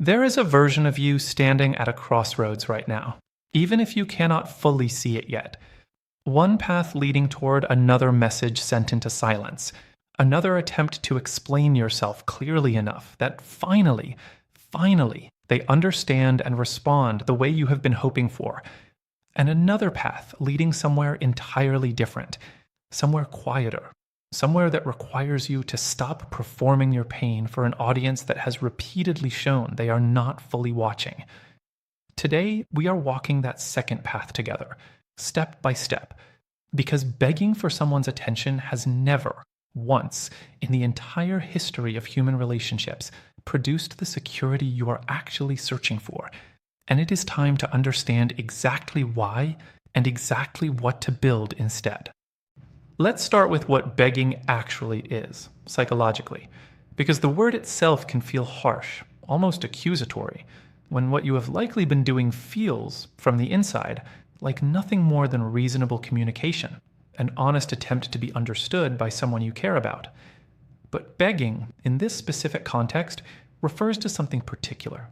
There is a version of you standing at a crossroads right now, even if you cannot fully see it yet. One path leading toward another message sent into silence, another attempt to explain yourself clearly enough that finally, they understand and respond the way you have been hoping for, and another path leading somewhere entirely different, somewhere quieter, somewhere that requires you to stop performing your pain for an audience that has repeatedly shown they are not fully watching. Today, we are walking that second path together, step by step, because begging for someone's attention has never, once, in the entire history of human relationships, produced the security you are actually searching for, and it is time to understand exactly why and exactly what to build instead. Let's start with what begging actually is, psychologically, because the word itself can feel harsh, almost accusatory, when what you have likely been doing feels, from the inside, like nothing more than reasonable communication, an honest attempt to be understood by someone you care about. But begging, in this specific context, refers to something particular.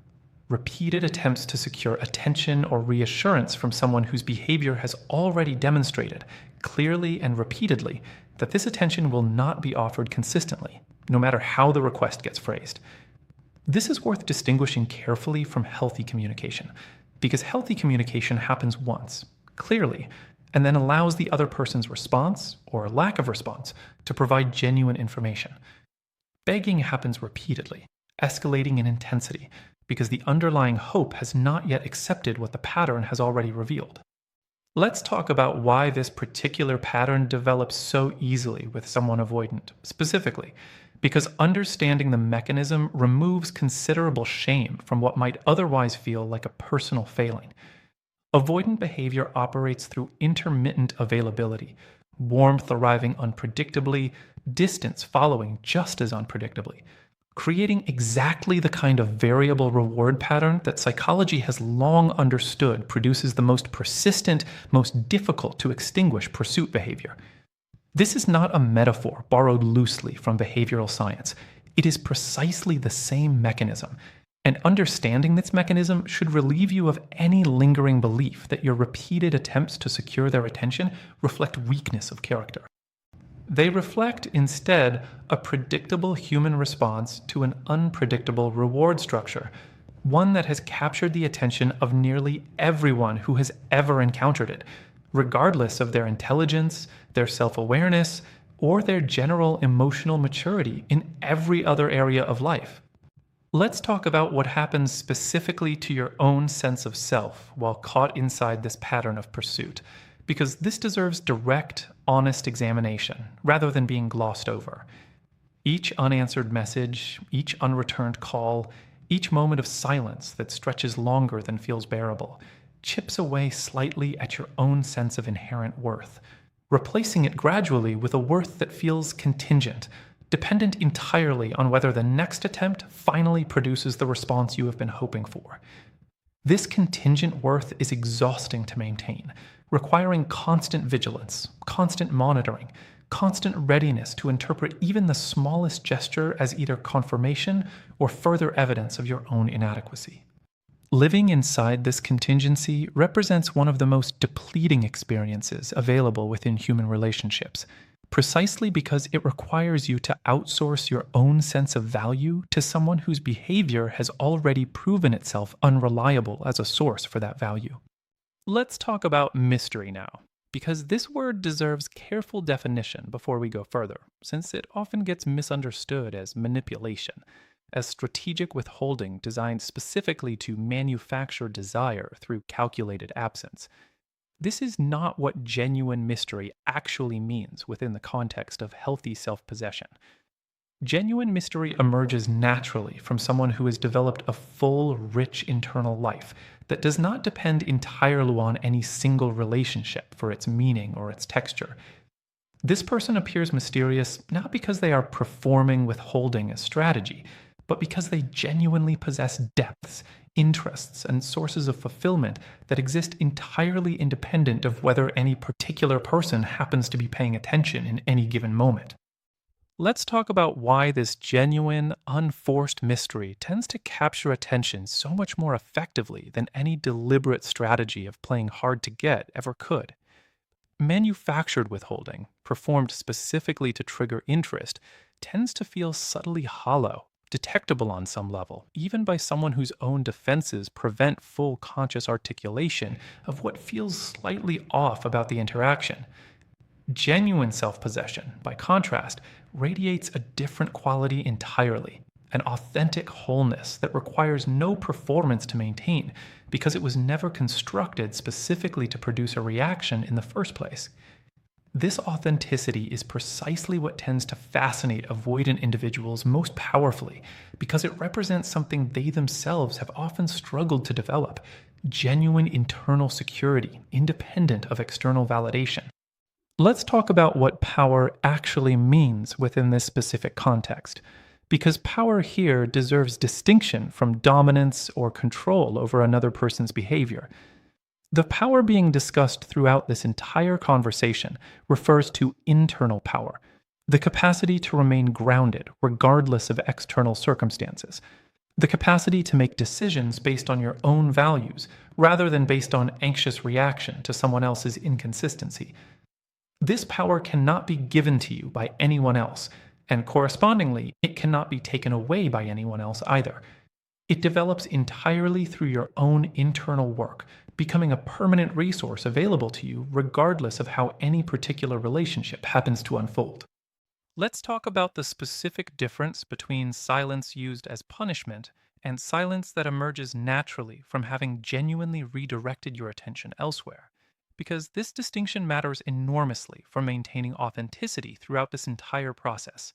Repeated attempts to secure attention or reassurance from someone whose behavior has already demonstrated, clearly and repeatedly, that this attention will not be offered consistently, no matter how the request gets phrased. This is worth distinguishing carefully from healthy communication, because healthy communication happens once, clearly, and then allows the other person's response, or lack of response, to provide genuine information. Begging happens repeatedly, escalating in intensity, because the underlying hope has not yet accepted what the pattern has already revealed. Let's talk about why this particular pattern develops so easily with someone avoidant, specifically, because understanding the mechanism removes considerable shame from what might otherwise feel like a personal failing. Avoidant behavior operates through intermittent availability, warmth arriving unpredictably, distance following just as unpredictably, creating exactly the kind of variable reward pattern that psychology has long understood produces the most persistent, most difficult to extinguish pursuit behavior. This is not a metaphor borrowed loosely from behavioral science. It is precisely the same mechanism, and understanding this mechanism should relieve you of any lingering belief that your repeated attempts to secure their attention reflect weakness of character. They reflect, instead, a predictable human response to an unpredictable reward structure, one that has captured the attention of nearly everyone who has ever encountered it, regardless of their intelligence, their self-awareness, or their general emotional maturity in every other area of life. Let's talk about what happens specifically to your own sense of self while caught inside this pattern of pursuit, because this deserves direct, honest examination rather than being glossed over. Each unanswered message, each unreturned call, each moment of silence that stretches longer than feels bearable, chips away slightly at your own sense of inherent worth, replacing it gradually with a worth that feels contingent, dependent entirely on whether the next attempt finally produces the response you have been hoping for. This contingent worth is exhausting to maintain, requiring constant vigilance, constant monitoring, constant readiness to interpret even the smallest gesture as either confirmation or further evidence of your own inadequacy. Living inside this contingency represents one of the most depleting experiences available within human relationships, precisely because it requires you to outsource your own sense of value to someone whose behavior has already proven itself unreliable as a source for that value. Let's talk about mystery now, because this word deserves careful definition before we go further, since it often gets misunderstood as manipulation, as strategic withholding designed specifically to manufacture desire through calculated absence. This is not what genuine mystery actually means within the context of healthy self-possession. Genuine mystery emerges naturally from someone who has developed a full, rich internal life that does not depend entirely on any single relationship for its meaning or its texture. This person appears mysterious not because they are performing withholding as strategy, but because they genuinely possess depths, interests, and sources of fulfillment that exist entirely independent of whether any particular person happens to be paying attention in any given moment. Let's talk about why this genuine, unforced mystery tends to capture attention so much more effectively than any deliberate strategy of playing hard to get ever could. Manufactured withholding, performed specifically to trigger interest, tends to feel subtly hollow, detectable on some level, even by someone whose own defenses prevent full conscious articulation of what feels slightly off about the interaction. Genuine self possession, by contrast, radiates a different quality entirely, an authentic wholeness that requires no performance to maintain because it was never constructed specifically to produce a reaction in the first place. This authenticity is precisely what tends to fascinate avoidant individuals most powerfully because it represents something they themselves have often struggled to develop: genuine internal security, independent of external validation. Let's talk about what power actually means within this specific context, because power here deserves distinction from dominance or control over another person's behavior. The power being discussed throughout this entire conversation refers to internal power, the capacity to remain grounded regardless of external circumstances, the capacity to make decisions based on your own values rather than based on anxious reaction to someone else's inconsistency. This power cannot be given to you by anyone else, and correspondingly, it cannot be taken away by anyone else either. It develops entirely through your own internal work, becoming a permanent resource available to you regardless of how any particular relationship happens to unfold. Let's talk about the specific difference between silence used as punishment and silence that emerges naturally from having genuinely redirected your attention elsewhere, because this distinction matters enormously for maintaining authenticity throughout this entire process.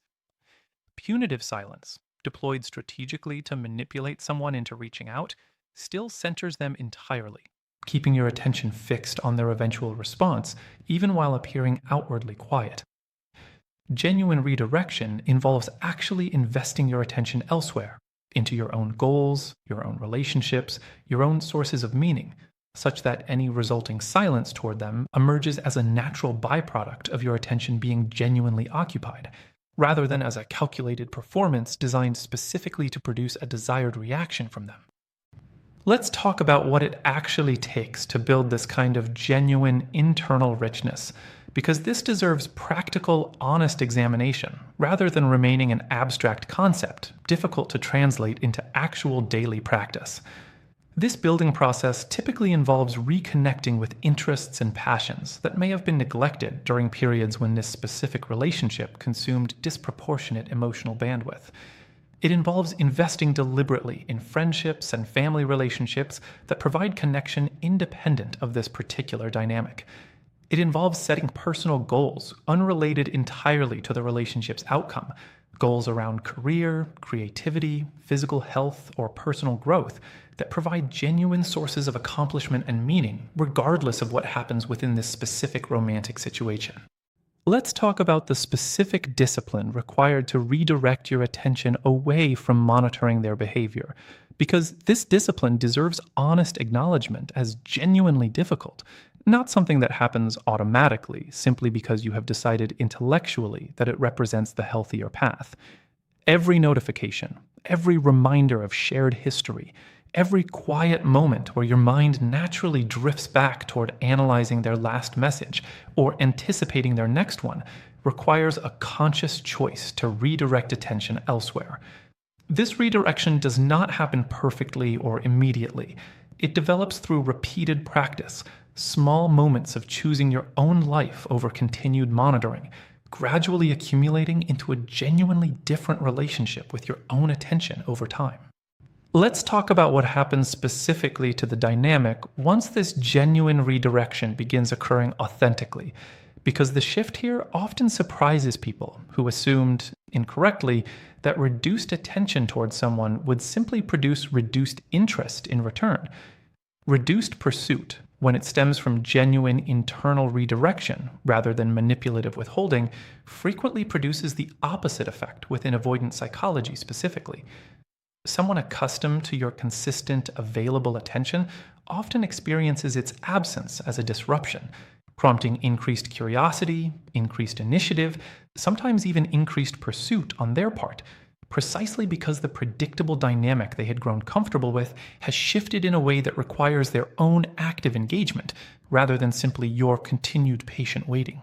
Punitive silence, deployed strategically to manipulate someone into reaching out, still centers them entirely, keeping your attention fixed on their eventual response, even while appearing outwardly quiet. Genuine redirection involves actually investing your attention elsewhere, into your own goals, your own relationships, your own sources of meaning, such that any resulting silence toward them emerges as a natural byproduct of your attention being genuinely occupied, rather than as a calculated performance designed specifically to produce a desired reaction from them. Let's talk about what it actually takes to build this kind of genuine internal richness, because this deserves practical, honest examination, rather than remaining an abstract concept, difficult to translate into actual daily practice. This building process typically involves reconnecting with interests and passions that may have been neglected during periods when this specific relationship consumed disproportionate emotional bandwidth. It involves investing deliberately in friendships and family relationships that provide connection independent of this particular dynamic. It involves setting personal goals unrelated entirely to the relationship's outcome, goals around career, creativity, physical health, or personal growth that provide genuine sources of accomplishment and meaning, regardless of what happens within this specific romantic situation. Let's talk about the specific discipline required to redirect your attention away from monitoring their behavior, because this discipline deserves honest acknowledgement as genuinely difficult, not something that happens automatically simply because you have decided intellectually that it represents the healthier path. Every notification, every reminder of shared history, every quiet moment where your mind naturally drifts back toward analyzing their last message or anticipating their next one requires a conscious choice to redirect attention elsewhere. This redirection does not happen perfectly or immediately. It develops through repeated practice, small moments of choosing your own life over continued monitoring, gradually accumulating into a genuinely different relationship with your own attention over time. Let's talk about what happens specifically to the dynamic once this genuine redirection begins occurring authentically, because the shift here often surprises people who assumed, incorrectly, that reduced attention towards someone would simply produce reduced interest in return. Reduced pursuit, when it stems from genuine internal redirection rather than manipulative withholding, frequently produces the opposite effect within avoidant psychology specifically. Someone accustomed to your consistent, available attention often experiences its absence as a disruption. prompting increased curiosity, increased initiative, sometimes even increased pursuit on their part, precisely because the predictable dynamic they had grown comfortable with has shifted in a way that requires their own active engagement, rather than simply your continued patient waiting.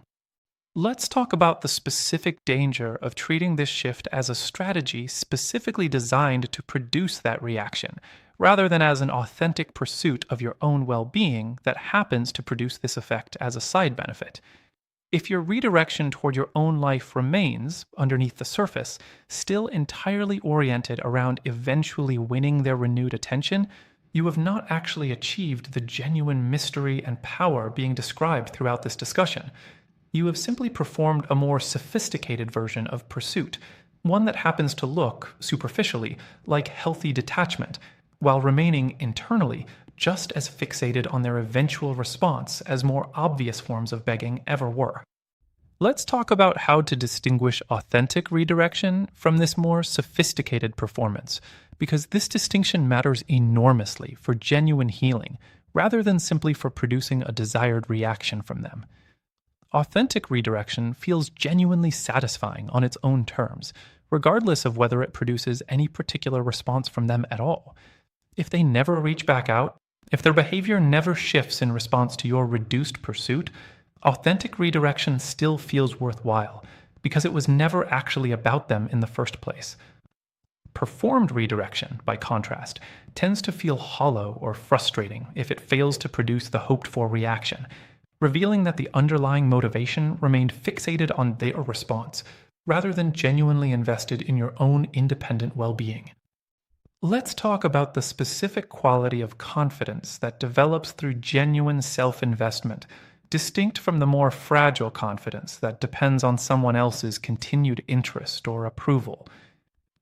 Let's talk about the specific danger of treating this shift as a strategy specifically designed to produce that reaction, rather than as an authentic pursuit of your own well being that happens to produce this effect as a side benefit. If your redirection toward your own life remains, underneath the surface, still entirely oriented around eventually winning their renewed attention, you have not actually achieved the genuine mystery and power being described throughout this discussion. You have simply performed a more sophisticated version of pursuit, one that happens to look, superficially, like healthy detachment, while remaining internally just as fixated on their eventual response as more obvious forms of begging ever were. Let's talk about how to distinguish authentic redirection from this more sophisticated performance, because this distinction matters enormously for genuine healing, rather than simply for producing a desired reaction from them. Authentic redirection feels genuinely satisfying on its own terms, regardless of whether it produces any particular response from them at all. If they never reach back out, if their behavior never shifts in response to your reduced pursuit, authentic redirection still feels worthwhile, because it was never actually about them in the first place. Performed redirection, by contrast, tends to feel hollow or frustrating if it fails to produce the hoped-for reaction, revealing that the underlying motivation remained fixated on their response, rather than genuinely invested in your own independent well-being. Let's talk about the specific quality of confidence that develops through genuine self-investment, distinct from the more fragile confidence that depends on someone else's continued interest or approval.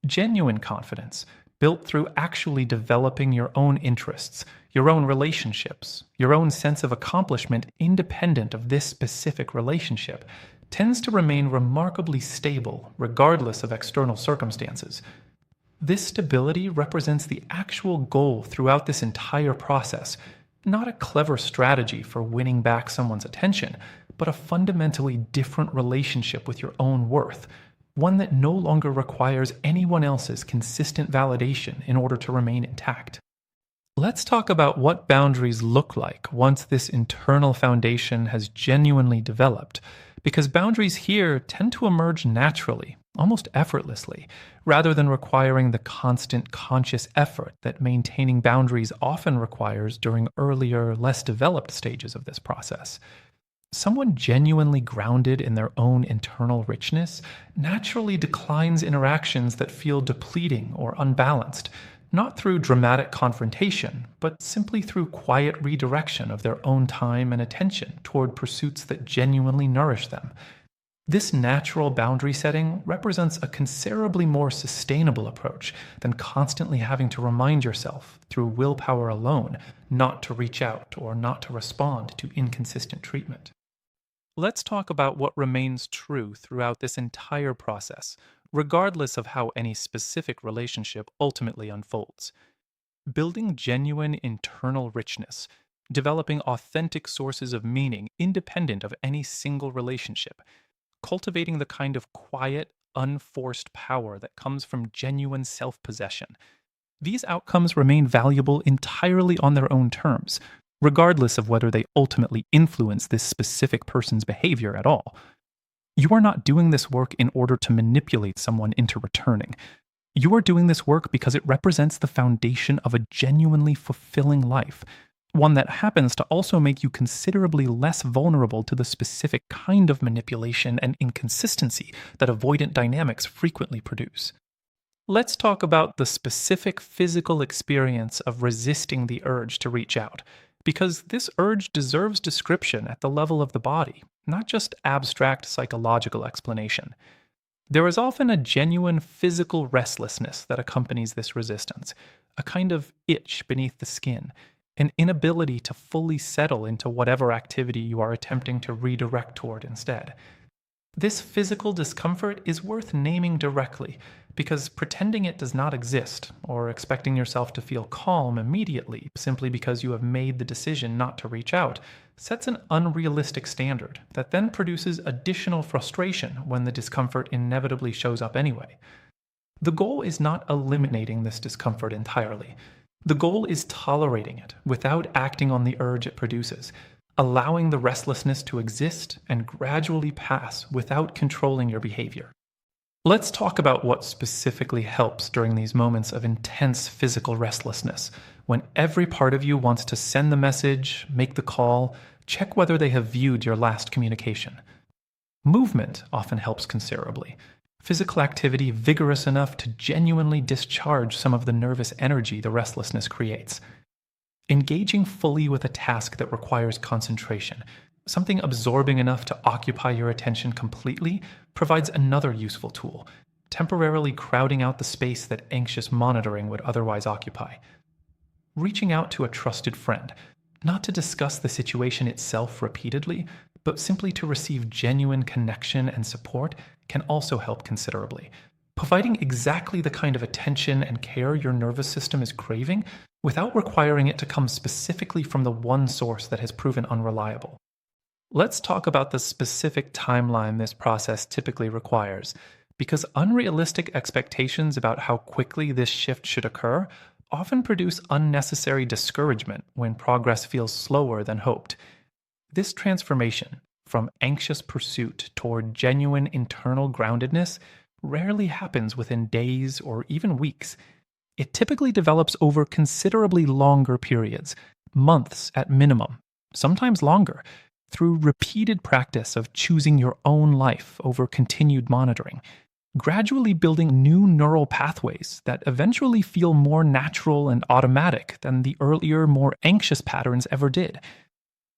Genuine confidence, built through actually developing your own interests, your own relationships, your own sense of accomplishment independent of this specific relationship, tends to remain remarkably stable regardless of external circumstances. This stability represents the actual goal throughout this entire process, not a clever strategy for winning back someone's attention, but a fundamentally different relationship with your own worth, one that no longer requires anyone else's consistent validation in order to remain intact. Let's talk about what boundaries look like once this internal foundation has genuinely developed, because boundaries here tend to emerge naturally, almost effortlessly, rather than requiring the constant conscious effort that maintaining boundaries often requires during earlier, less developed stages of this process. Someone genuinely grounded in their own internal richness naturally declines interactions that feel depleting or unbalanced, not through dramatic confrontation, but simply through quiet redirection of their own time and attention toward pursuits that genuinely nourish them. This natural boundary setting represents a considerably more sustainable approach than constantly having to remind yourself, through willpower alone, not to reach out or not to respond to inconsistent treatment. Let's talk about what remains true throughout this entire process, regardless of how any specific relationship ultimately unfolds. Building genuine internal richness, developing authentic sources of meaning independent of any single relationship, cultivating the kind of quiet, unforced power that comes from genuine self-possession. These outcomes remain valuable entirely on their own terms, regardless of whether they ultimately influence this specific person's behavior at all. You are not doing this work in order to manipulate someone into returning. You are doing this work because it represents the foundation of a genuinely fulfilling life, one that happens to also make you considerably less vulnerable to the specific kind of manipulation and inconsistency that avoidant dynamics frequently produce. Let's talk about the specific physical experience of resisting the urge to reach out, because this urge deserves description at the level of the body, not just abstract psychological explanation. There is often a genuine physical restlessness that accompanies this resistance, a kind of itch beneath the skin, an inability to fully settle into whatever activity you are attempting to redirect toward instead. This physical discomfort is worth naming directly, because pretending it does not exist, or expecting yourself to feel calm immediately simply because you have made the decision not to reach out, sets an unrealistic standard that then produces additional frustration when the discomfort inevitably shows up anyway. The goal is not eliminating this discomfort entirely. The goal is tolerating it without acting on the urge it produces, allowing the restlessness to exist and gradually pass without controlling your behavior. Let's talk about what specifically helps during these moments of intense physical restlessness, when every part of you wants to send the message, make the call, check whether they have viewed your last communication. Movement often helps considerably. Physical activity vigorous enough to genuinely discharge some of the nervous energy the restlessness creates. Engaging fully with a task that requires concentration, something absorbing enough to occupy your attention completely, provides another useful tool, temporarily crowding out the space that anxious monitoring would otherwise occupy. Reaching out to a trusted friend, not to discuss the situation itself repeatedly, but simply to receive genuine connection and support, can also help considerably. Providing exactly the kind of attention and care your nervous system is craving without requiring it to come specifically from the one source that has proven unreliable. Let's talk about the specific timeline this process typically requires, because unrealistic expectations about how quickly this shift should occur often produce unnecessary discouragement when progress feels slower than hoped. This transformation from anxious pursuit toward genuine internal groundedness rarely happens within days or even weeks. It typically develops over considerably longer periods, months at minimum, sometimes longer, through repeated practice of choosing your own life over continued monitoring, gradually building new neural pathways that eventually feel more natural and automatic than the earlier, more anxious patterns ever did.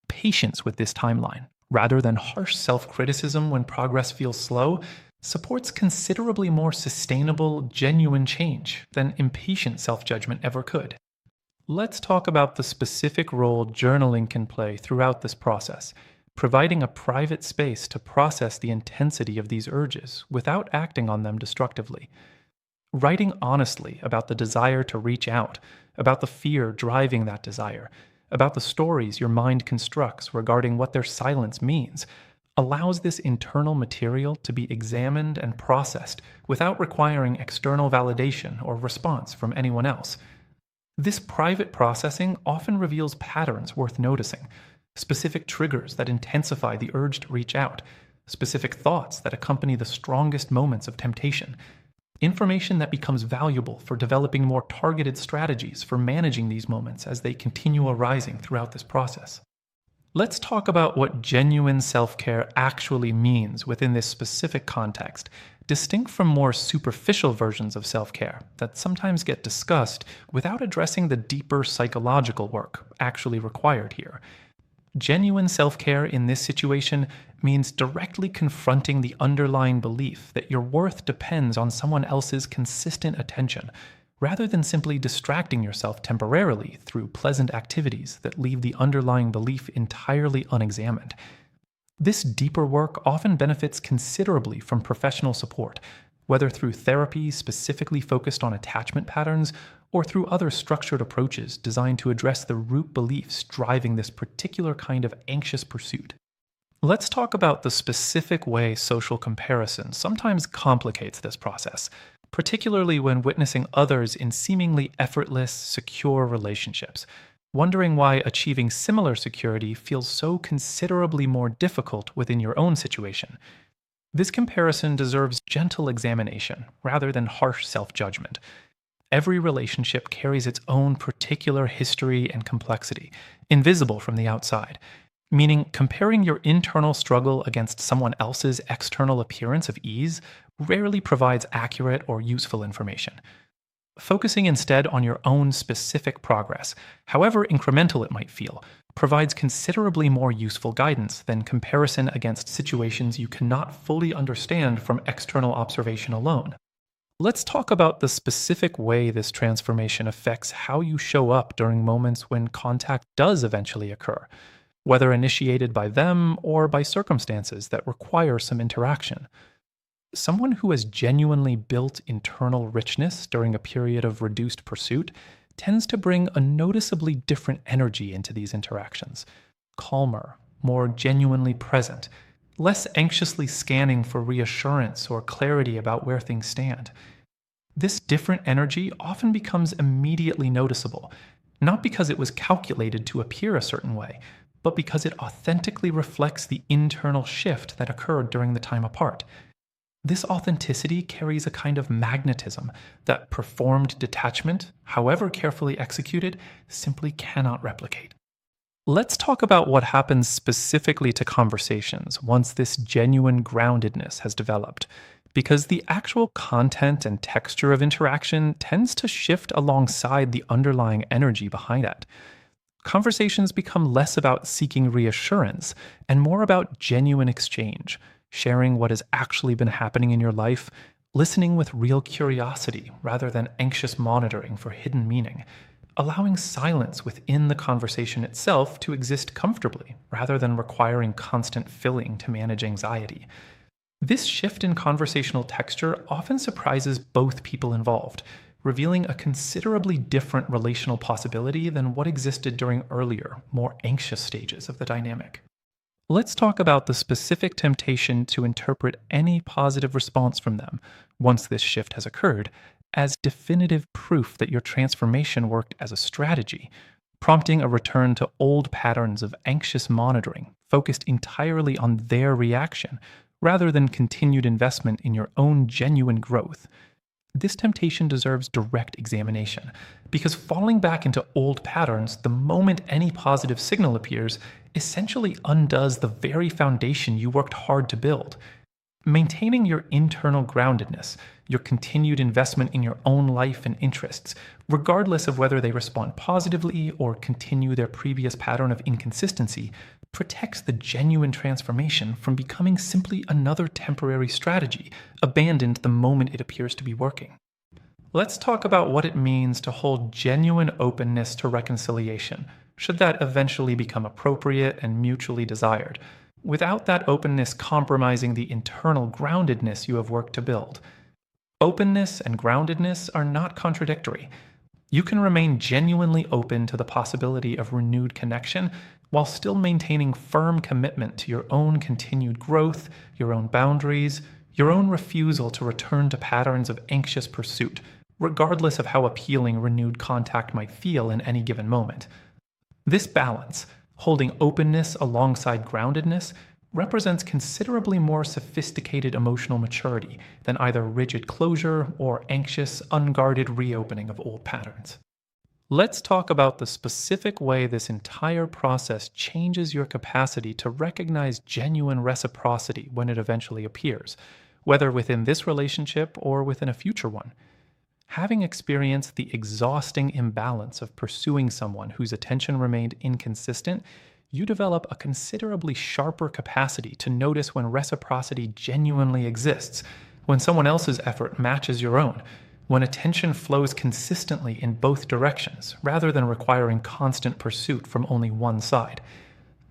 Patience with this timeline, rather than harsh self-criticism when progress feels slow, supports considerably more sustainable, genuine change than impatient self-judgment ever could. Let's talk about the specific role journaling can play throughout this process, providing a private space to process the intensity of these urges without acting on them destructively. Writing honestly about the desire to reach out, about the fear driving that desire, about the stories your mind constructs regarding what their silence means, allows this internal material to be examined and processed without requiring external validation or response from anyone else. This private processing often reveals patterns worth noticing, specific triggers that intensify the urge to reach out, specific thoughts that accompany the strongest moments of temptation, information that becomes valuable for developing more targeted strategies for managing these moments as they continue arising throughout this process. Let's talk about what genuine self-care actually means within this specific context, distinct from more superficial versions of self-care that sometimes get discussed without addressing the deeper psychological work actually required here. Genuine self-care in this situation means directly confronting the underlying belief that your worth depends on someone else's consistent attention, rather than simply distracting yourself temporarily through pleasant activities that leave the underlying belief entirely unexamined. This deeper work often benefits considerably from professional support, whether through therapy specifically focused on attachment patterns or through other structured approaches designed to address the root beliefs driving this particular kind of anxious pursuit. Let's talk about the specific way social comparison sometimes complicates this process, particularly when witnessing others in seemingly effortless, secure relationships, wondering why achieving similar security feels so considerably more difficult within your own situation. This comparison deserves gentle examination rather than harsh self-judgment. Every relationship carries its own particular history and complexity, invisible from the outside, meaning comparing your internal struggle against someone else's external appearance of ease rarely provides accurate or useful information. Focusing instead on your own specific progress, however incremental it might feel, provides considerably more useful guidance than comparison against situations you cannot fully understand from external observation alone. Let's talk about the specific way this transformation affects how you show up during moments when contact does eventually occur. whether initiated by them or by circumstances that require some interaction. Someone who has genuinely built internal richness during a period of reduced pursuit tends to bring a noticeably different energy into these interactions, calmer, more genuinely present, less anxiously scanning for reassurance or clarity about where things stand. This different energy often becomes immediately noticeable, not because it was calculated to appear a certain way, but because it authentically reflects the internal shift that occurred during the time apart. This authenticity carries a kind of magnetism that performed detachment, however carefully executed, simply cannot replicate. Let's talk about what happens specifically to conversations once this genuine groundedness has developed, because the actual content and texture of interaction tends to shift alongside the underlying energy behind it. Conversations become less about seeking reassurance and more about genuine exchange, sharing what has actually been happening in your life, listening with real curiosity rather than anxious monitoring for hidden meaning, allowing silence within the conversation itself to exist comfortably rather than requiring constant filling to manage anxiety. This shift in conversational texture often surprises both people involved, revealing a considerably different relational possibility than what existed during earlier, more anxious stages of the dynamic. Let's talk about the specific temptation to interpret any positive response from them, once this shift has occurred, as definitive proof that your transformation worked as a strategy, prompting a return to old patterns of anxious monitoring focused entirely on their reaction, rather than continued investment in your own genuine growth. This temptation deserves direct examination, because falling back into old patterns the moment any positive signal appears essentially undoes the very foundation you worked hard to build. Maintaining your internal groundedness, your continued investment in your own life and interests, regardless of whether they respond positively or continue their previous pattern of inconsistency, protects the genuine transformation from becoming simply another temporary strategy, abandoned the moment it appears to be working. Let's talk about what it means to hold genuine openness to reconciliation, should that eventually become appropriate and mutually desired, without that openness compromising the internal groundedness you have worked to build. Openness and groundedness are not contradictory. You can remain genuinely open to the possibility of renewed connection while still maintaining firm commitment to your own continued growth, your own boundaries, your own refusal to return to patterns of anxious pursuit, regardless of how appealing renewed contact might feel in any given moment. This balance, holding openness alongside groundedness, represents considerably more sophisticated emotional maturity than either rigid closure or anxious, unguarded reopening of old patterns. Let's talk about the specific way this entire process changes your capacity to recognize genuine reciprocity when it eventually appears, whether within this relationship or within a future one. Having experienced the exhausting imbalance of pursuing someone whose attention remained inconsistent, you develop a considerably sharper capacity to notice when reciprocity genuinely exists, when someone else's effort matches your own, when attention flows consistently in both directions, rather than requiring constant pursuit from only one side.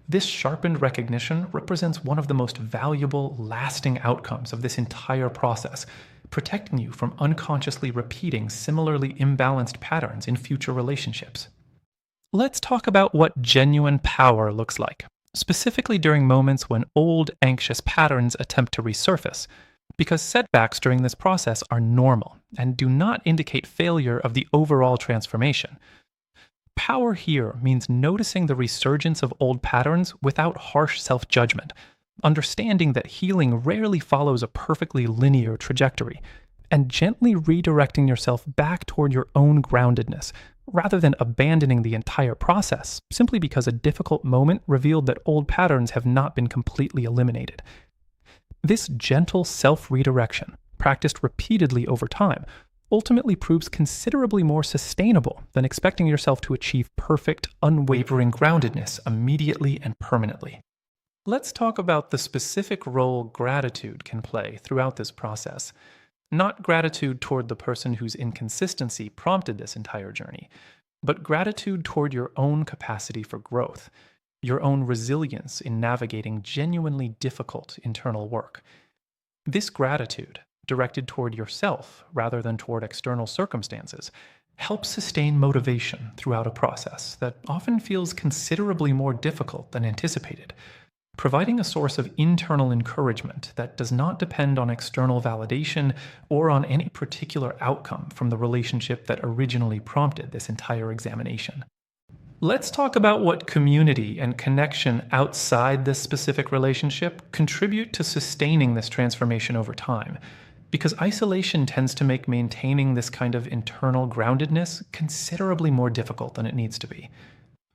This sharpened recognition represents one of the most valuable, lasting outcomes of this entire process, protecting you from unconsciously repeating similarly imbalanced patterns in future relationships. Let's talk about what genuine power looks like, specifically during moments when old, anxious patterns attempt to resurface, because setbacks during this process are normal and do not indicate failure of the overall transformation. Power here means noticing the resurgence of old patterns without harsh self-judgment, understanding that healing rarely follows a perfectly linear trajectory, and gently redirecting yourself back toward your own groundedness, rather than abandoning the entire process simply because a difficult moment revealed that old patterns have not been completely eliminated. This gentle self-redirection, practiced repeatedly over time, ultimately proves considerably more sustainable than expecting yourself to achieve perfect, unwavering groundedness immediately and permanently. Let's talk about the specific role gratitude can play throughout this process. Not gratitude toward the person whose inconsistency prompted this entire journey, but gratitude toward your own capacity for growth. your own resilience in navigating genuinely difficult internal work. This gratitude, directed toward yourself rather than toward external circumstances, helps sustain motivation throughout a process that often feels considerably more difficult than anticipated, providing a source of internal encouragement that does not depend on external validation or on any particular outcome from the relationship that originally prompted this entire examination. Let's talk about what community and connection outside this specific relationship contribute to sustaining this transformation over time, because isolation tends to make maintaining this kind of internal groundedness considerably more difficult than it needs to be.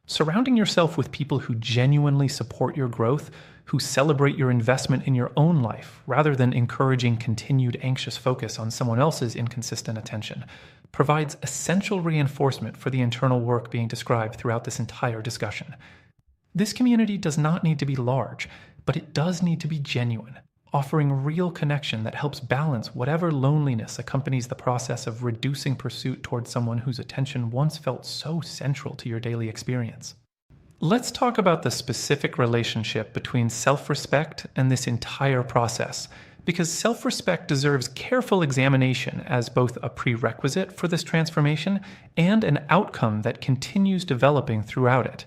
Surrounding yourself with people who genuinely support your growth, who celebrate your investment in your own life, rather than encouraging continued anxious focus on someone else's inconsistent attention, provides essential reinforcement for the internal work being described throughout this entire discussion. This community does not need to be large, but it does need to be genuine, offering real connection that helps balance whatever loneliness accompanies the process of reducing pursuit towards someone whose attention once felt so central to your daily experience. Let's talk about the specific relationship between self-respect and this entire process, because self-respect deserves careful examination as both a prerequisite for this transformation and an outcome that continues developing throughout it.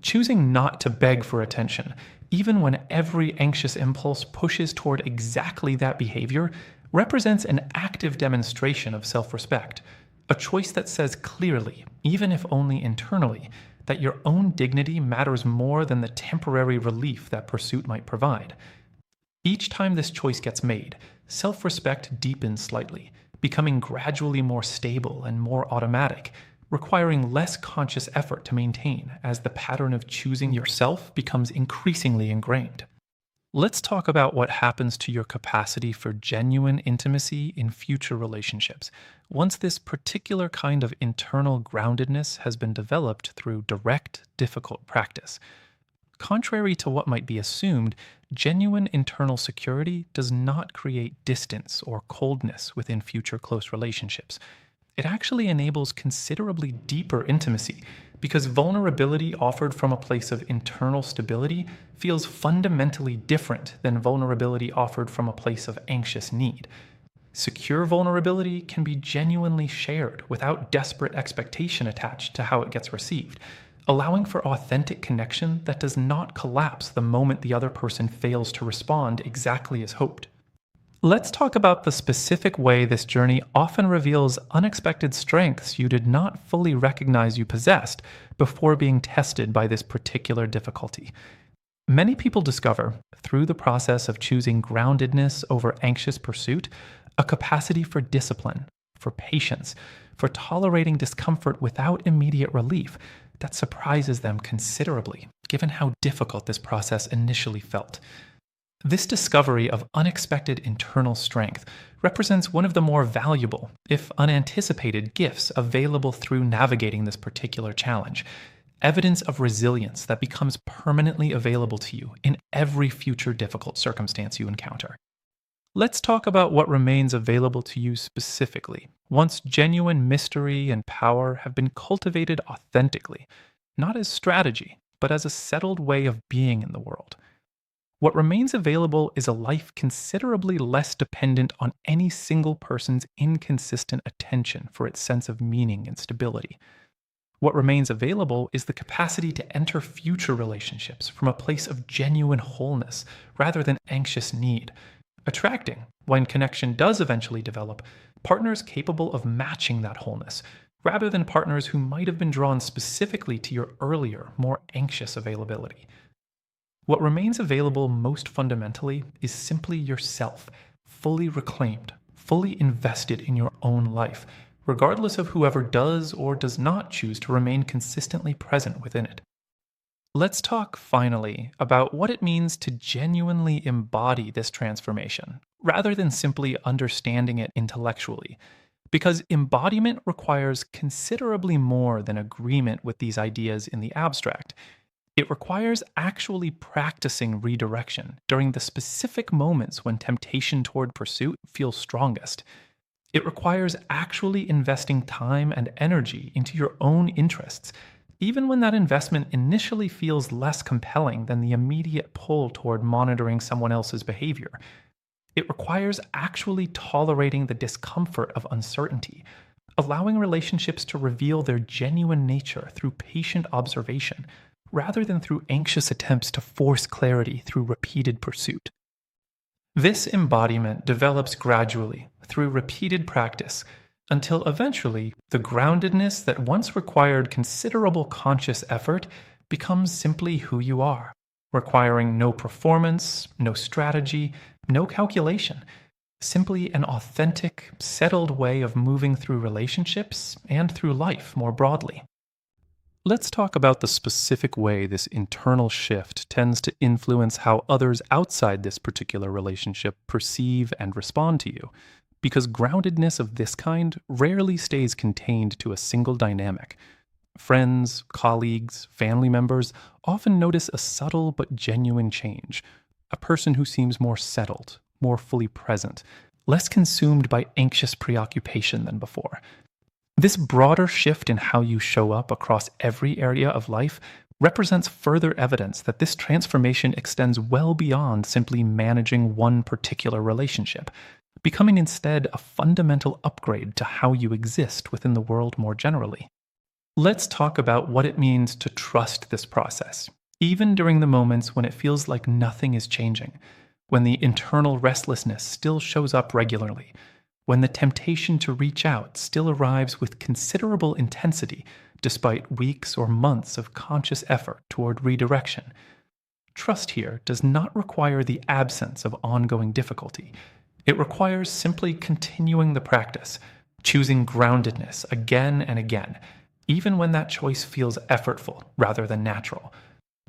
Choosing not to beg for attention, even when every anxious impulse pushes toward exactly that behavior, represents an active demonstration of self-respect, a choice that says clearly, even if only internally, that your own dignity matters more than the temporary relief that pursuit might provide. Each time this choice gets made, self-respect deepens slightly, becoming gradually more stable and more automatic, requiring less conscious effort to maintain as the pattern of choosing yourself becomes increasingly ingrained. Let's talk about what happens to your capacity for genuine intimacy in future relationships once this particular kind of internal groundedness has been developed through direct, difficult practice. Contrary to what might be assumed, genuine internal security does not create distance or coldness within future close relationships. It actually enables considerably deeper intimacy because vulnerability offered from a place of internal stability feels fundamentally different than vulnerability offered from a place of anxious need. Secure vulnerability can be genuinely shared without desperate expectation attached to how it gets received, allowing for authentic connection that does not collapse the moment the other person fails to respond exactly as hoped. Let's talk about the specific way this journey often reveals unexpected strengths you did not fully recognize you possessed before being tested by this particular difficulty. Many people discover, through the process of choosing groundedness over anxious pursuit, a capacity for discipline, for patience, for tolerating discomfort without immediate relief that surprises them considerably, given how difficult this process initially felt. This discovery of unexpected internal strength represents one of the more valuable, if unanticipated, gifts available through navigating this particular challenge, evidence of resilience that becomes permanently available to you in every future difficult circumstance you encounter. Let's talk about what remains available to you specifically, once genuine mystery and power have been cultivated authentically, not as strategy, but as a settled way of being in the world. What remains available is a life considerably less dependent on any single person's inconsistent attention for its sense of meaning and stability. What remains available is the capacity to enter future relationships from a place of genuine wholeness rather than anxious need, attracting, when connection does eventually develop, partners capable of matching that wholeness, rather than partners who might have been drawn specifically to your earlier, more anxious availability. What remains available most fundamentally is simply yourself, fully reclaimed, fully invested in your own life, regardless of whoever does or does not choose to remain consistently present within it. Let's talk, finally, about what it means to genuinely embody this transformation, rather than simply understanding it intellectually, because embodiment requires considerably more than agreement with these ideas in the abstract. It requires actually practicing redirection during the specific moments when temptation toward pursuit feels strongest. It requires actually investing time and energy into your own interests, even when that investment initially feels less compelling than the immediate pull toward monitoring someone else's behavior. It requires actually tolerating the discomfort of uncertainty, allowing relationships to reveal their genuine nature through patient observation, rather than through anxious attempts to force clarity through repeated pursuit. This embodiment develops gradually through repeated practice until eventually the groundedness that once required considerable conscious effort becomes simply who you are, requiring no performance, no strategy, no calculation, simply an authentic, settled way of moving through relationships and through life more broadly. Let's talk about the specific way this internal shift tends to influence how others outside this particular relationship perceive and respond to you, because groundedness of this kind rarely stays contained to a single dynamic. Friends, colleagues, family members often notice a subtle but genuine change, a person who seems more settled, more fully present, less consumed by anxious preoccupation than before. This broader shift in how you show up across every area of life represents further evidence that this transformation extends well beyond simply managing one particular relationship, becoming instead a fundamental upgrade to how you exist within the world more generally. Let's talk about what it means to trust this process, even during the moments when it feels like nothing is changing, when the internal restlessness still shows up regularly, when the temptation to reach out still arrives with considerable intensity despite weeks or months of conscious effort toward redirection. Trust here does not require the absence of ongoing difficulty. It requires simply continuing the practice, choosing groundedness again and again, even when that choice feels effortful rather than natural.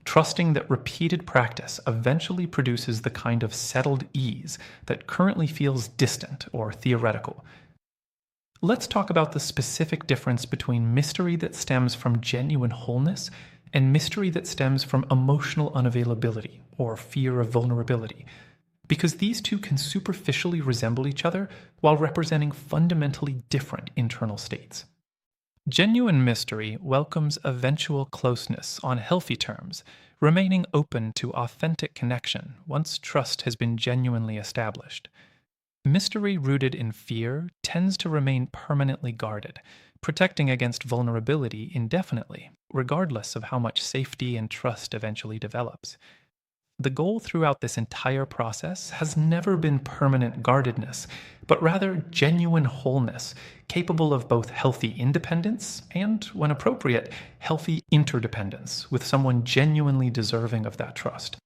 Trusting that repeated practice eventually produces the kind of settled ease that currently feels distant or theoretical. Let's talk about the specific difference between mystery that stems from genuine wholeness and mystery that stems from emotional unavailability or fear of vulnerability, because these two can superficially resemble each other while representing fundamentally different internal states. Genuine mystery welcomes eventual closeness on healthy terms, remaining open to authentic connection once trust has been genuinely established. Mystery rooted in fear tends to remain permanently guarded, protecting against vulnerability indefinitely, regardless of how much safety and trust eventually develops. The goal throughout this entire process has never been permanent guardedness, but rather genuine wholeness, capable of both healthy independence and, when appropriate, healthy interdependence with someone genuinely deserving of that trust.